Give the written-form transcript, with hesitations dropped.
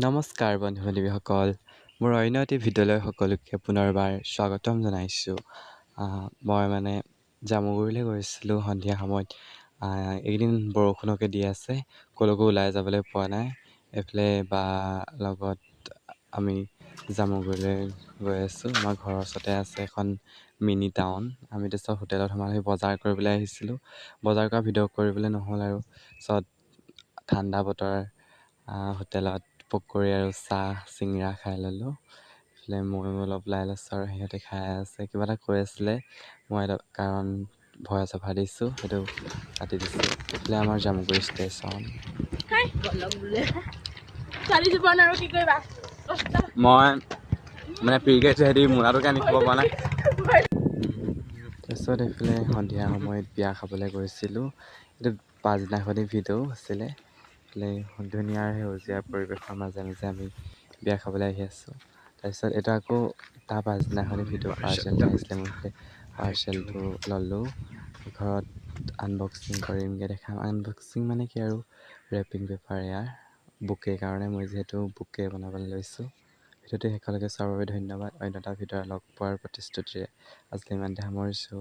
নমস্কাৰ বন্ধু-বান্ধৱীসকল। মোৰ অন্য এটি ভিডিঅ'লৈ সকলোকে পুনৰবাৰ স্বাগতম জনাইছোঁ। মই জামুগুৰিলৈ গৈছিলোঁ সন্ধিয়া সময়ত। এইকেইদিন বৰষুণকে দি আছে, ক'লৈকো ওলাই যাবলৈ পোৱা নাই। এইফালে বা লগত আমি জামুগুৰিলৈ গৈ আছোঁ। আমাৰ ঘৰৰ ওচৰতে আছে এখন মিনি টাউন। আমি তাৰপিছত হোটেলত সোমাই বজাৰ কৰিবলৈ আহিছিলোঁ। বজাৰ কৰা ভিডিঅ' কৰিবলৈ নহ'ল আৰু পিছত ঠাণ্ডা বতৰ হোটেলত পকৰি আৰু চাহ চিঙৰা খাই ল'লোঁ। এইফালে ময়ো অলপ ওলাই লৈছোঁ আৰু সিহঁতে খাই আছে। কিবা এটা কৈ আছিলে, মই কাৰণ ভইচ অভাৰ দিছোঁ, সেইটো কাটি দিছোঁ। এইফালে আমাৰ জামুগুৰি ষ্টেচন। মই পিৰিকে হেৰি মোনাটোকে আনি খাব পৰা নাই। তাৰপিছত এইফালে সন্ধিয়া সময়ত বিয়া খাবলৈ গৈছিলোঁ। এইটো পাছদিনাখনি ভিডিঅ' আছিলে। এইফালে ধুনীয়া সেউজীয়া পৰিৱেশৰ মাজে মাজে আমি বিয়া খাবলৈ আহি আছোঁ। তাৰপিছত এইটো আকৌ তাৰ পাছদিনাখনি ভিডিঅ' পাৰ্চেল এটা আহিছিলে মোৰ ফালে। পাৰ্চেলটো ল'লোঁ, ঘৰত আনবক্সিং কৰিমগৈ, দেখাম। আনবক্সিং মানে কি আৰু ৰেপিং পেপাৰ এয়াৰ বুকে কাৰণে মই যিহেতু বুকে বনাবলৈ লৈছোঁ। ভিডিঅ'টো শেষলৈকে চোৱাৰ বাবে ধন্যবাদ। অন্য এটা ভিডিঅ' লগ পোৱাৰ প্ৰতিশ্ৰুতিৰে আজিলৈ ইমানতে সামৰিছোঁ।